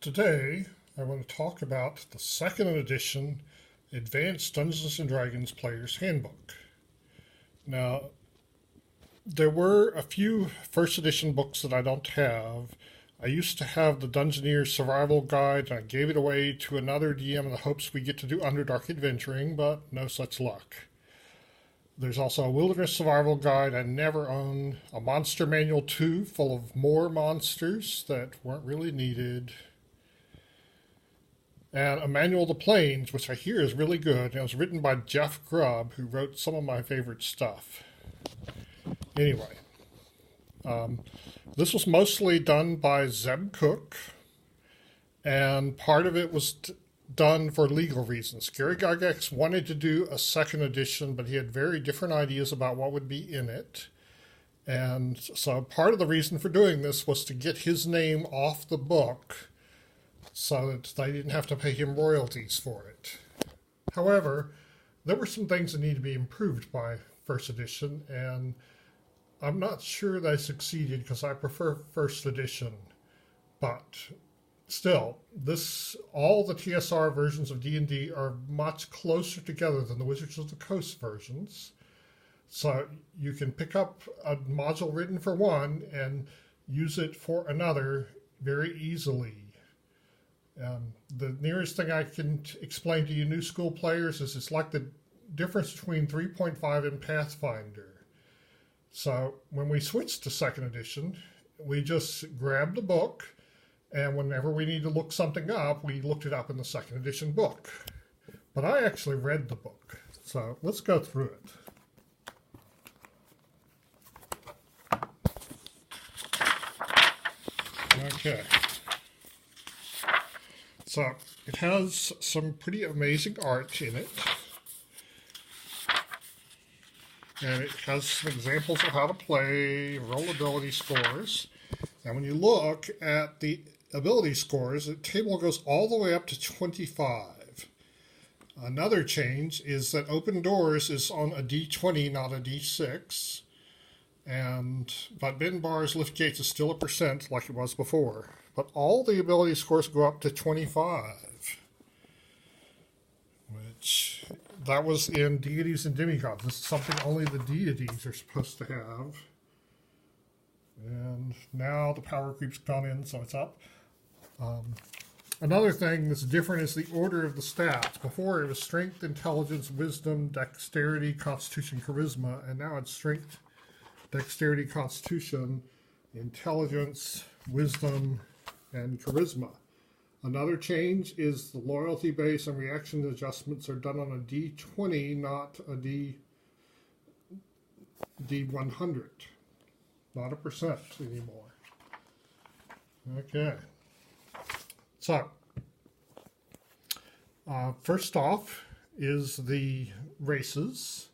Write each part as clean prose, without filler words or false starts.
Today, I want to talk about the second edition Advanced Dungeons & Dragons Player's Handbook. Now, there were a few first edition books that I don't have. I used to have the Dungeoneer's Survival Guide, and I gave it away to another DM in the hopes we get to do Underdark Adventuring, but no such luck. There's also a Wilderness Survival Guide I never owned, a Monster Manual 2 full of more monsters that weren't really needed, and a Manual of the Plains, which I hear is really good. It was written by Jeff Grubb, who wrote some of my favorite stuff. Anyway, this was mostly done by Zeb Cook, and part of it was done for legal reasons. Gary Gygax wanted to do a second edition, but he had very different ideas about what would be in it. And so part of the reason for doing this was to get his name off the book so that they didn't have to pay him royalties for it. However, there were some things that need to be improved by first edition, and I'm not sure they succeeded because I prefer first edition. But still, all the TSR versions of D&D are much closer together than the Wizards of the Coast versions. So you can pick up a module written for one and use it for another very easily. The nearest thing I can explain to you new school players is it's like the difference between 3.5 and Pathfinder. So when we switched to second edition, we just grabbed the book, and whenever we need to look something up, we looked it up in the second edition book. But I actually read the book, so let's go through it. Okay. So it has some pretty amazing art in it. And it has some examples of how to play, roll ability scores. And when you look at the ability scores, the table goes all the way up to 25. Another change is that Open Doors is on a D20, not a D6. But Bend Bars, Lift Gates is still a percent like it was before. But all the ability scores go up to 25. Which, that was in Deities and Demigods. This is something only the deities are supposed to have. And now the power creep's gone in, so it's up. Another thing that's different is the order of the stats. Before it was Strength, Intelligence, Wisdom, Dexterity, Constitution, Charisma, and now it's Strength, Dexterity, Constitution, Intelligence, Wisdom, and Charisma. Another change is the loyalty base and reaction adjustments are done on a D20, not a D100. Not a percent anymore. Okay. So, first off is the races.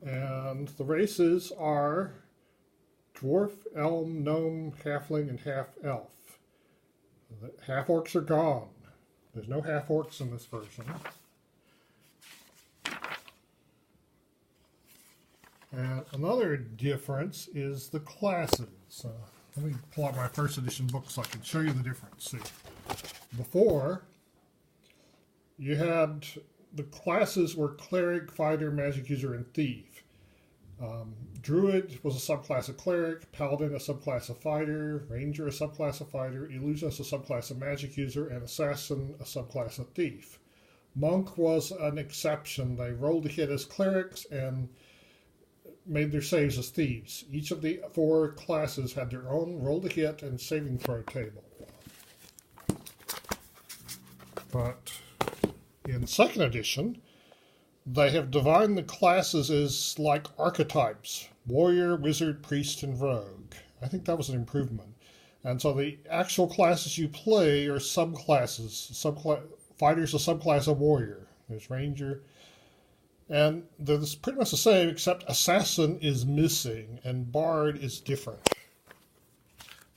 And the races are Dwarf, Elm, Gnome, Halfling, and Half-Elf. The half-orcs are gone. There's no half-orcs in this version. And another difference is the classes. Let me pull out my first edition book so I can show you the difference. See, before, you had the classes were Cleric, Fighter, Magic User, and Thief. Druid was a subclass of Cleric, Paladin a subclass of Fighter, Ranger a subclass of Fighter, Illusionist a subclass of Magic User, and Assassin a subclass of Thief. Monk was an exception. They rolled a hit as Clerics and made their saves as Thieves. Each of the four classes had their own roll a hit and saving throw table. But in second edition, they have divided the classes as like archetypes: warrior, wizard, priest, and rogue. I think that was an improvement. And so the actual classes you play are subclasses. Fighter's a subclass of warrior. There's ranger. And they're pretty much the same, except assassin is missing, and bard is different.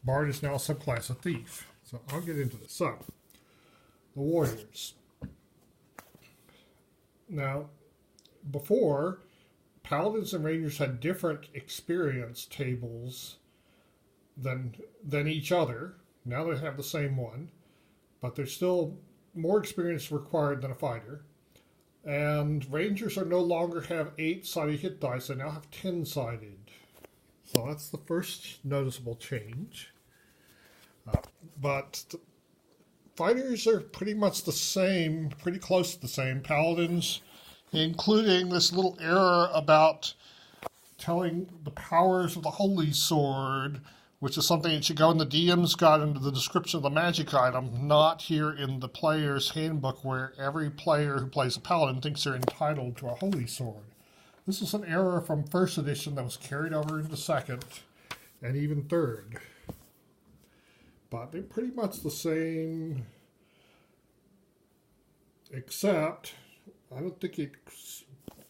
Bard is now a subclass of thief. So I'll get into this. So, the warriors. Now, before, paladins and rangers had different experience tables than each other. Now they have the same one. but there's still more experience required than a fighter. And Rangers are no longer have 8-sided hit dice, they now have 10-sided. So that's the first noticeable change. But fighters are pretty much the same, pretty close to the same. Paladins, including this little error about telling the powers of the Holy Sword, which is something that should go in the DM's guide into the description of the magic item, not here in the player's handbook where every player who plays a paladin thinks they're entitled to a Holy Sword. This is an error from first edition that was carried over into second and even third. But they're pretty much the same, except I don't think it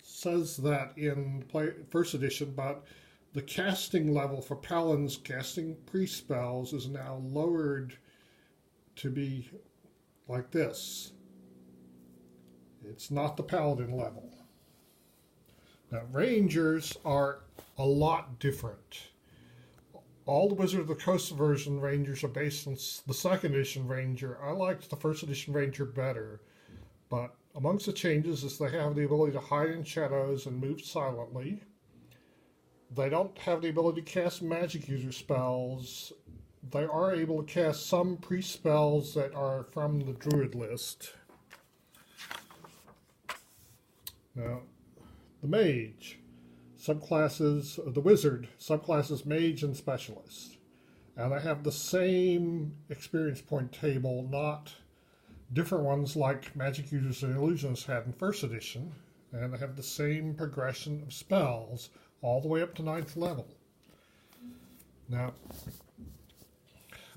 says that in first edition, but the casting level for paladins casting priest spells is now lowered to be like this. It's not the paladin level. Now, Rangers are a lot different. All the Wizard of the Coast version Rangers are based on the second edition Ranger. I liked the first edition Ranger better, but amongst the changes is they have the ability to hide in shadows and move silently. They don't have the ability to cast magic user spells. They are able to cast some priest spells that are from the druid list. Now, the mage subclasses, the wizard subclasses mage and specialist. And they have the same experience point table, not different ones like magic users and illusionists had in first edition. And they have the same progression of spells all the way up to 9th level. Now,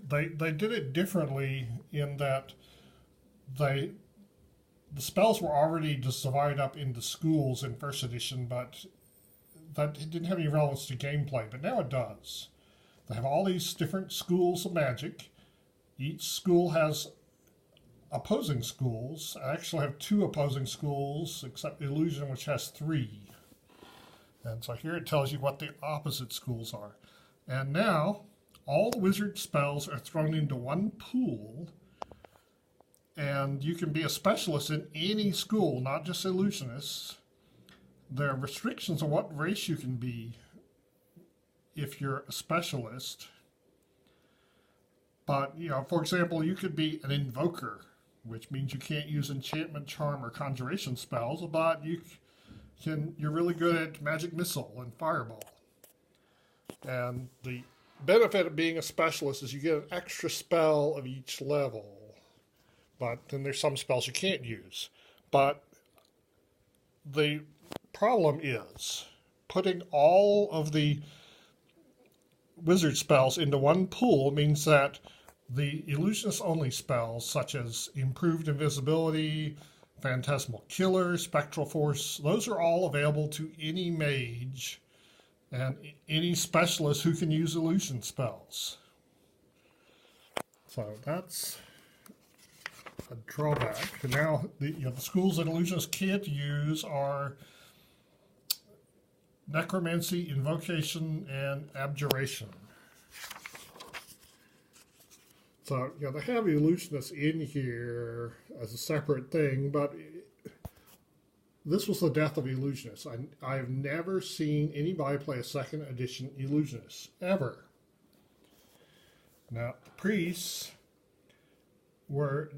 they did it differently in that the spells were already just divided up into schools in first edition, but that didn't have any relevance to gameplay, but now it does. They have all these different schools of magic. Each school has opposing schools. I actually have 2 opposing schools, except Illusion, which has 3. And so here it tells you what the opposite schools are. And now, all the wizard spells are thrown into one pool, and you can be a specialist in any school, not just illusionists. There are restrictions on what race you can be if you're a specialist. But, for example, you could be an invoker, which means you can't use enchantment, charm, or conjuration spells, but you're really good at magic missile and fireball. And the benefit of being a specialist is you get an extra spell of each level. But then there's some spells you can't use. But the problem is putting all of the wizard spells into one pool means that the illusionist only spells such as improved invisibility, phantasmal killer, spectral force, those are all available to any mage and any specialist who can use illusion spells. So that's a drawback. And now the schools that illusionists can't use are necromancy, invocation, and abjuration. So, they have illusionists in here as a separate thing, but this was the death of illusionists. I have never seen anybody play a second edition illusionist, ever. Now, the priests were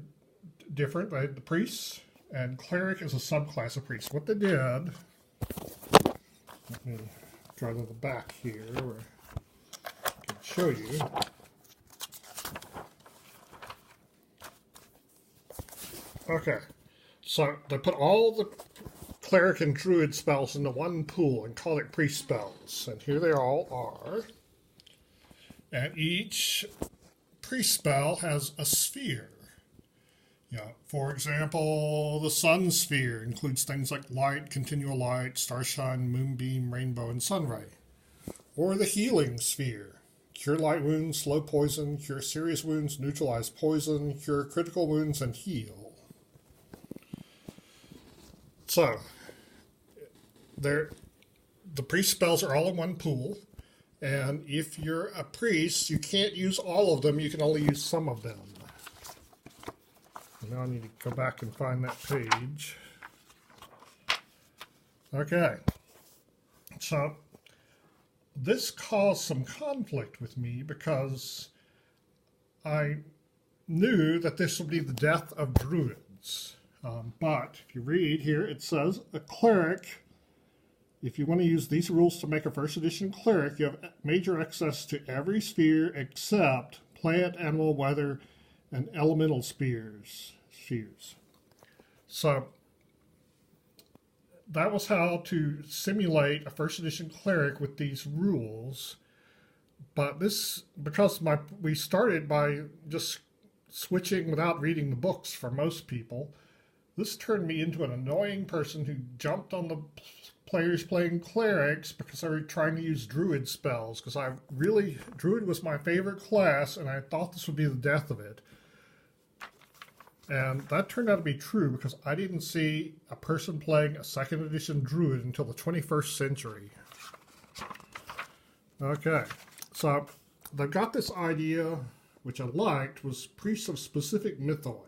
different. They had the priests, and cleric is a subclass of priests. What they did, let me go to the back here where I can show you. Okay, so they put all the cleric and druid spells into one pool and call it priest spells. And here they all are. And each priest spell has a sphere. For example, the sun sphere includes things like light, continual light, starshine, moonbeam, rainbow, and sunray. Or the healing sphere. Cure light wounds, slow poison, cure serious wounds, neutralize poison, cure critical wounds, and heal. So, the priest spells are all in one pool, and if you're a priest, you can't use all of them, you can only use some of them. Now I need to go back and find that page. Okay. So this caused some conflict with me because I knew that this would be the death of druids. But if you read here, it says a cleric, if you want to use these rules to make a first edition cleric, you have major access to every sphere except plant, animal, weather, and elemental spheres. So that was how to simulate a first edition cleric with these rules. But this, because we started by just switching without reading the books for most people, this turned me into an annoying person who jumped on the players playing clerics because they were trying to use druid spells. Because druid was my favorite class, and I thought this would be the death of it. And that turned out to be true because I didn't see a person playing a second edition druid until the 21st century. Okay, so they've got this idea, which I liked, was priests of specific mythoi.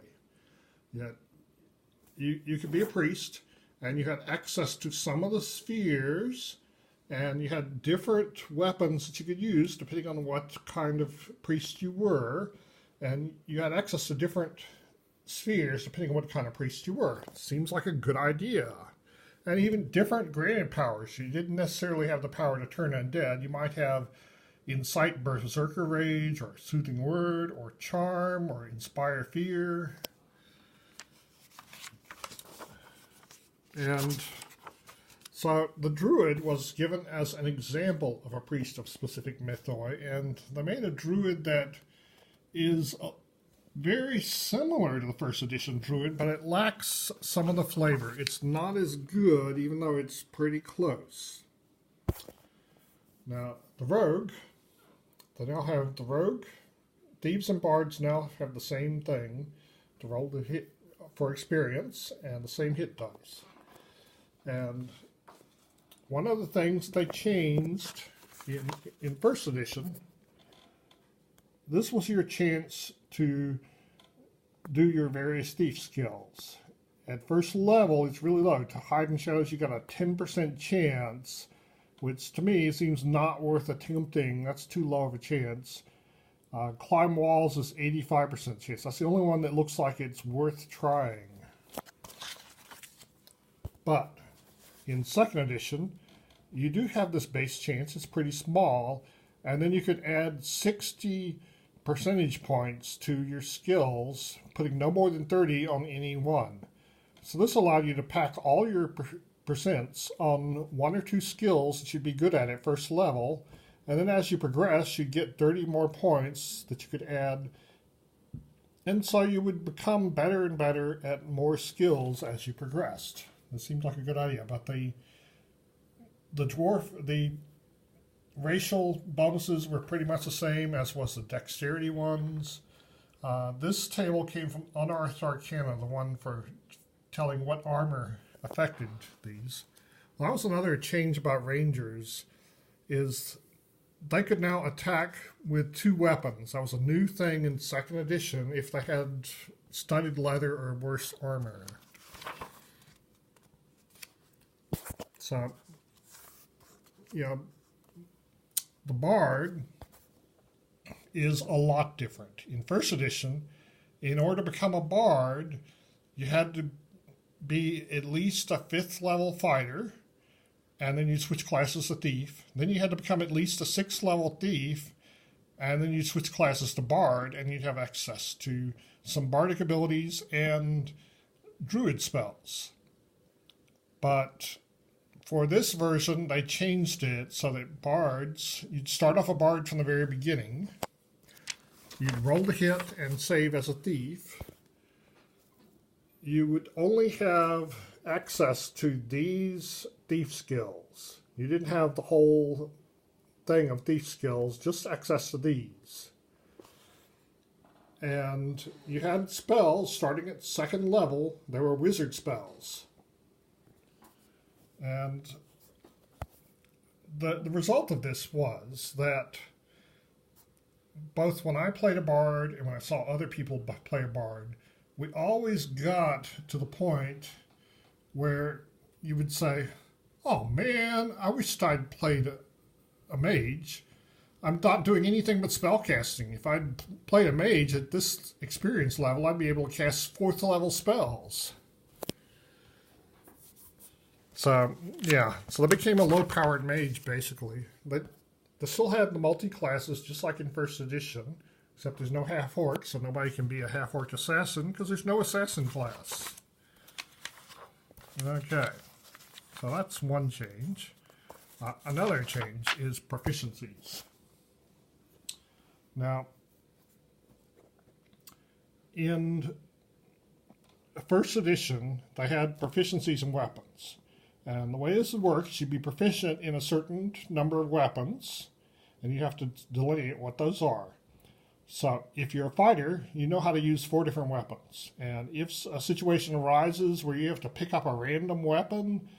You could be a priest, and you had access to some of the spheres, and you had different weapons that you could use depending on what kind of priest you were, and you had access to different spheres depending on what kind of priest you were. It seems like a good idea. And even different granted powers. You didn't necessarily have the power to turn undead. You might have Incite Berserker Rage, or Soothing Word, or Charm, or Inspire Fear. And so the druid was given as an example of a priest of specific mythoi, and they made a druid that is very similar to the first edition druid, but it lacks some of the flavor. It's not as good, even though it's pretty close. Now, the rogue, they now have the rogue. Thieves and bards now have the same thing to roll the hit for experience and the same hit dice. And one of the things they changed in first edition, this was your chance to do your various thief skills. At first level, it's really low. To hide in shadows, you got a 10% chance, which to me seems not worth attempting. That's too low of a chance. Climb walls is 85% chance. That's the only one that looks like it's worth trying. But in second edition, you do have this base chance. It's pretty small. And then you could add 60 percentage points to your skills, putting no more than 30 on any one. So this allowed you to pack all your percents on one or two skills that you'd be good at first level. And then as you progress, you'd get 30 more points that you could add. And so you would become better and better at more skills as you progressed. It seems like a good idea, but the racial bonuses were pretty much the same as was the dexterity ones. This table came from Unearthed Arcana, the one for telling what armor affected these. Well, that was another change about rangers, is they could now attack with two weapons. That was a new thing in second edition if they had studded leather or worse armor. So, the bard is a lot different. In first edition, in order to become a bard, you had to be at least a 5th level fighter, and then you switch classes to thief. Then you had to become at least a 6th level thief, and then you switch classes to bard, and you'd have access to some bardic abilities and druid spells. But for this version, they changed it so that bards, you'd start off a bard from the very beginning. You'd roll the hit and save as a thief. You would only have access to these thief skills. You didn't have the whole thing of thief skills, just access to these. And you had spells starting at 2nd level. There were wizard spells. And the result of this was that both when I played a bard and when I saw other people play a bard, we always got to the point where you would say, oh man, I wish I'd played a mage. I'm not doing anything but spellcasting. If I'd played a mage at this experience level, I'd be able to cast 4th level spells. So, yeah, so they became a low-powered mage, basically. But they still had the multi-classes, just like in 1st edition, except there's no half-orc, so nobody can be a half-orc assassin, because there's no assassin class. Okay, so that's one change. Another change is proficiencies. Now, in 1st edition, they had proficiencies in weapons. And the way this works, you'd be proficient in a certain number of weapons, and you have to delineate what those are. So if you're a fighter, you know how to use 4 different weapons. And if a situation arises where you have to pick up a random weapon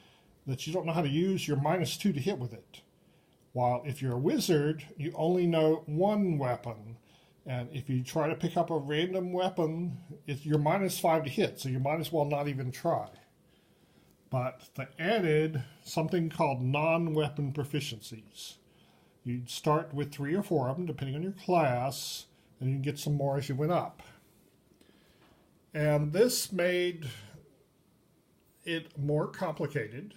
that you don't know how to use, you're -2 to hit with it. While if you're a wizard, you only know 1 weapon. And if you try to pick up a random weapon, you're -5 to hit, so you might as well not even try. But they added something called non-weapon proficiencies. You'd start with 3 or 4 of them, depending on your class, and you can get some more as you went up. And this made it more complicated.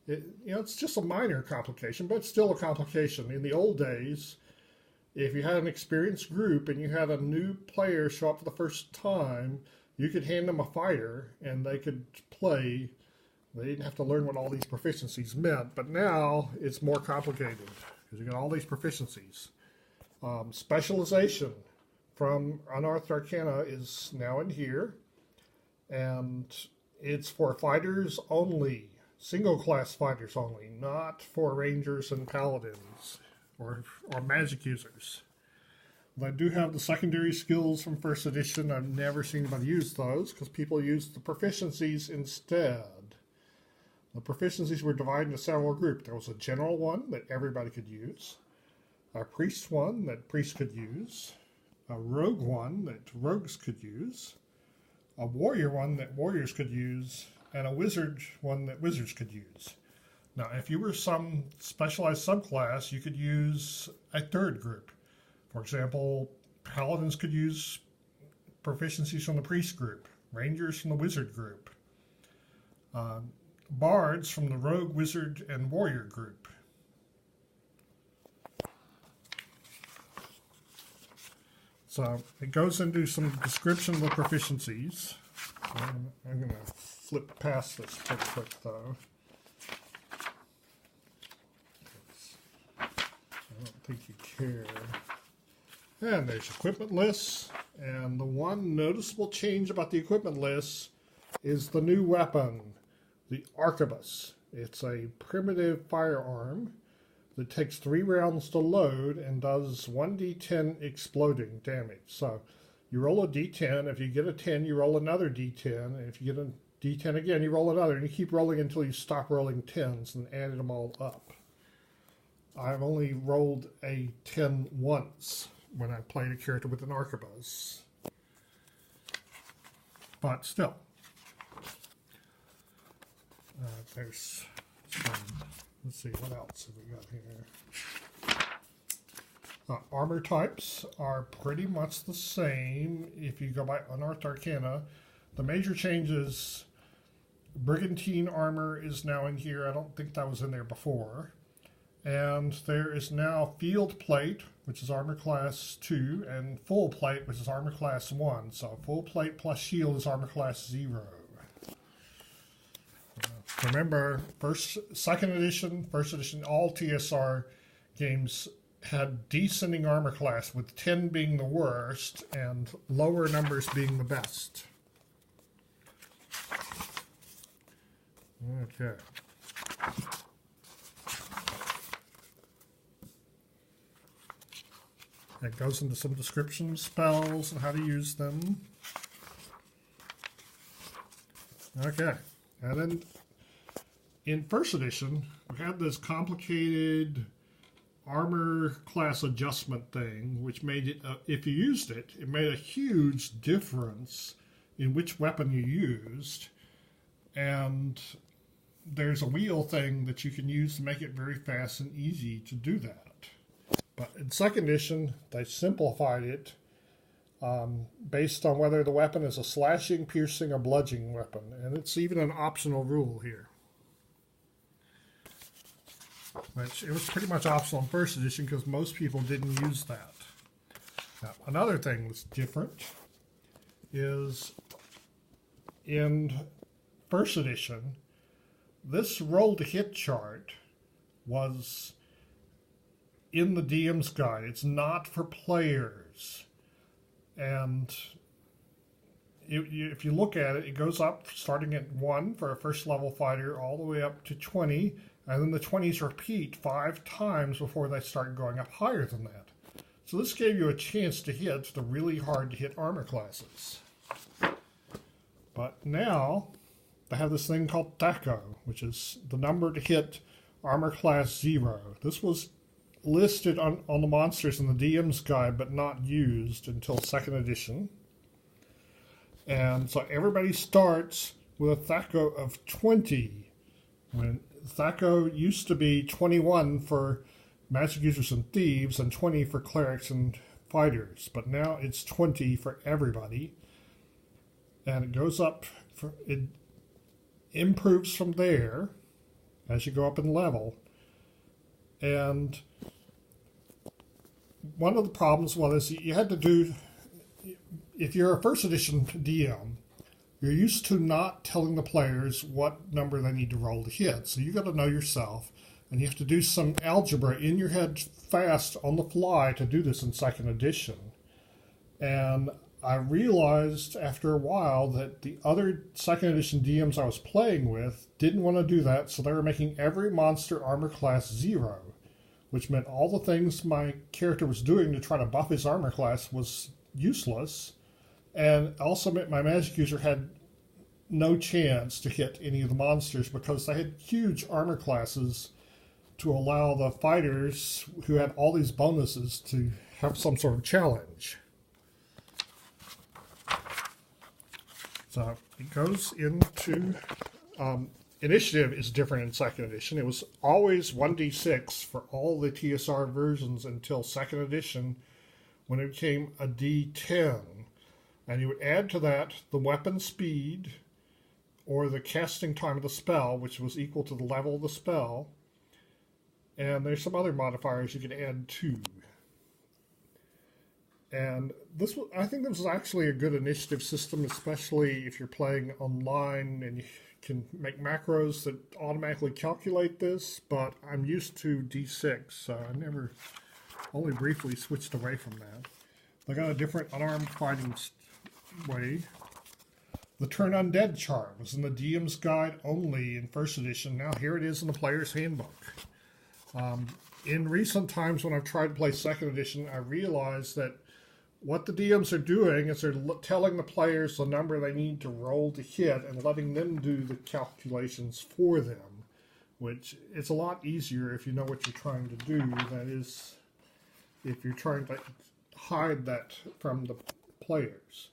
It's just a minor complication, but it's still a complication. In the old days, if you had an experienced group and you had a new player show up for the first time, you could hand them a fighter and they could play. They didn't have to learn what all these proficiencies meant, but now it's more complicated because you got all these proficiencies. Specialization from Unearthed Arcana is now in here, and it's for fighters only, single-class fighters only, not for rangers and paladins or magic users. They do have the secondary skills from 1st edition. I've never seen anybody use those because people use the proficiencies instead. The proficiencies were divided into several groups. There was a general one that everybody could use, a priest one that priests could use, a rogue one that rogues could use, a warrior one that warriors could use, and a wizard one that wizards could use. Now, if you were some specialized subclass, you could use a 3rd group. For example, paladins could use proficiencies from the priest group, rangers from the wizard group, bards from the rogue, wizard, and warrior group. So it goes into some description of the proficiencies. I'm going to flip past this pretty quick, though. I don't think you care. And there's equipment lists. And the one noticeable change about the equipment list is the new weapon, the arquebus. It's a primitive firearm that takes 3 rounds to load and does 1d10 exploding damage. So you roll a d10. If you get a 10, you roll another d10. And if you get a d10 again, you roll another. And you keep rolling until you stop rolling 10s and added them all up. I've only rolled a 10 once when I played a character with an arquebus. But still. There's some, let's see, what else have we got here? Armor types are pretty much the same if you go by Unearthed Arcana. The major changes, Brigantine armor is now in here. I don't think that was in there before. And there is now Field Plate, which is Armor Class 2, and Full Plate, which is Armor Class 1. So Full Plate plus Shield is Armor Class 0. Remember, 2nd edition, 1st edition, all TSR games had descending armor class, with 10 being the worst and lower numbers being the best. Okay. It goes into some description of spells and how to use them. Okay. And then in 1st edition, we had this complicated armor class adjustment thing, which made it, if you used it, it made a huge difference in which weapon you used, and there's a wheel thing that you can use to make it very fast and easy to do that. But in second edition, they simplified it based on whether the weapon is a slashing, piercing, or bludgeoning weapon, and it's even an optional rule here. Which it was pretty much optional in first edition because most people didn't use that. Now, another thing that's different is in first edition, this roll to hit chart was in the DM's guide. It's not for players. And if you look at it, it goes up starting at 1 for a first level fighter all the way up to 20. And then the 20s repeat 5 times before they start going up higher than that. So this gave you a chance to hit the really hard to hit armor classes. But now they have this thing called THACO, which is the number to hit armor class 0. This was listed on the monsters in the DM's guide, but not used until second edition. And so everybody starts with a THACO of 20, when THACO used to be 21 for magic users and thieves and 20 for clerics and fighters, but now it's 20 for everybody, and it goes up, it improves from there as you go up in level. And one of the problems was you had to do, if you're a first edition DM, you're used to not telling the players what number they need to roll to hit. So you got to know yourself, and you have to do some algebra in your head fast on the fly to do this in second edition. And I realized after a while that the other second edition DMs I was playing with didn't want to do that, so they were making every monster armor class 0, which meant all the things my character was doing to try to buff his armor class was useless. And also meant my magic user had no chance to hit any of the monsters because they had huge armor classes to allow the fighters who had all these bonuses to have some sort of challenge. So it goes into initiative is different in second edition. It was always 1d6 for all the TSR versions until second edition, when it became a d10. And you would add to that the weapon speed or the casting time of the spell, which was equal to the level of the spell. And there's some other modifiers you can add too. And this, I think this is actually a good initiative system, especially if you're playing online and you can make macros that automatically calculate this. But I'm used to D6, so I never, only briefly switched away from that. They got a different unarmed fighting way. The Turn Undead chart was in the DM's guide only in first edition. Now here it is in the player's handbook. In recent times when I've tried to play second edition, I realized that what the DMs are doing is they're telling the players the number they need to roll to hit and letting them do the calculations for them, which is a lot easier if you know what you're trying to do. That is, if you're trying to hide that from the players.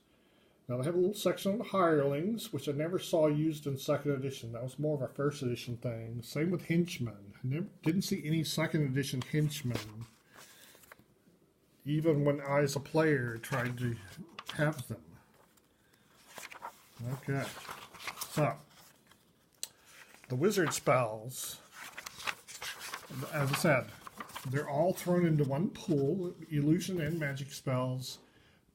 Now they have a little section on hirelings, which I never saw used in second edition. That was more of a first edition thing. Same with henchmen. I didn't see any second edition henchmen, even when I, as a player, tried to have them. Okay, so the wizard spells, as I said, they're all thrown into one pool, illusion and magic spells,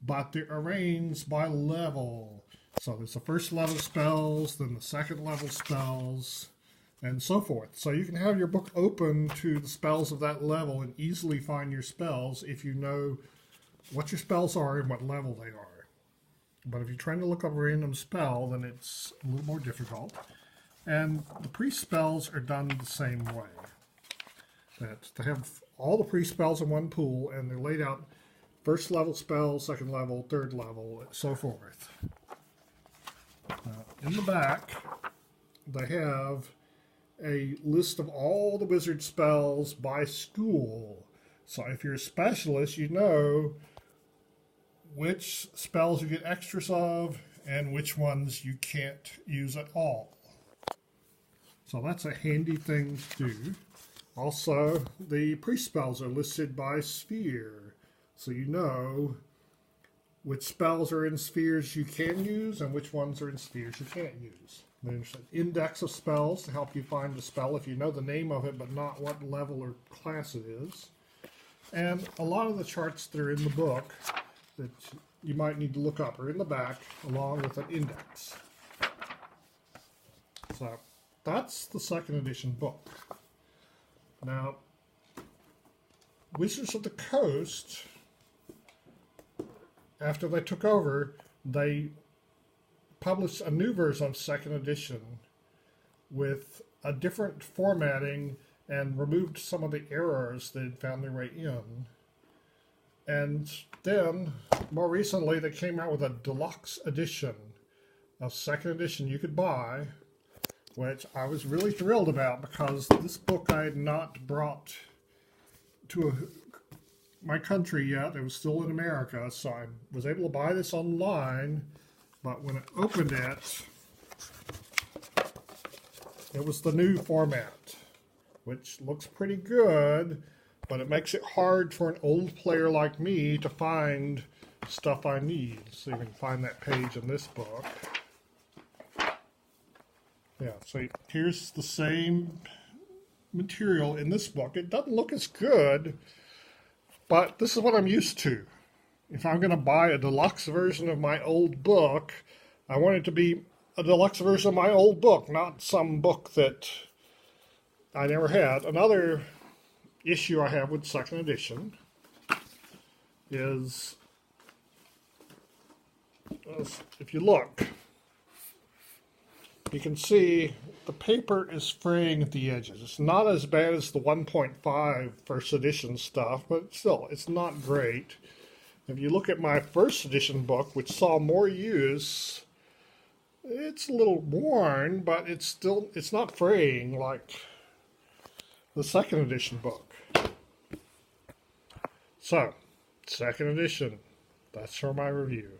but they're arranged by level. So there's the first level spells, then the second level spells, and so forth. So you can have your book open to the spells of that level and easily find your spells if you know what your spells are and what level they are. But if you're trying to look up a random spell, then it's a little more difficult. And the pre-spells are done the same way. That they have all the pre-spells in one pool, and they're laid out first level spell, second level, third level, and so forth. In the back, they have a list of all the wizard spells by school. So if you're a specialist, you know which spells you get extras of and which ones you can't use at all. So that's a handy thing to do. Also, the pre-spells are listed by sphere, so you know which spells are in spheres you can use and which ones are in spheres you can't use. There's an index of spells to help you find the spell if you know the name of it but not what level or class it is. And a lot of the charts that are in the book that you might need to look up are in the back along with an index. So that's the second edition book. Now, Wizards of the Coast, after they took over, they published a new version of second edition with a different formatting and removed some of the errors that had found their way in. And then, more recently, they came out with a deluxe edition of second edition you could buy, which I was really thrilled about because this book I had not brought to my country yet. It was still in America, so I was able to buy this online, but when I opened it, it was the new format, which looks pretty good, but it makes it hard for an old player like me to find stuff I need. So you can find that page in this book. Yeah, so here's the same material in this book. It doesn't look as good, but this is what I'm used to. If I'm going to buy a deluxe version of my old book, I want it to be a deluxe version of my old book, not some book that I never had. Another issue I have with second edition is, if you look, you can see the paper is fraying at the edges. It's not as bad as the 1.5 first edition stuff, but still, it's not great. If you look at my first edition book, which saw more use, it's a little worn, but it's not fraying like the second edition book. So, second edition, that's for my review.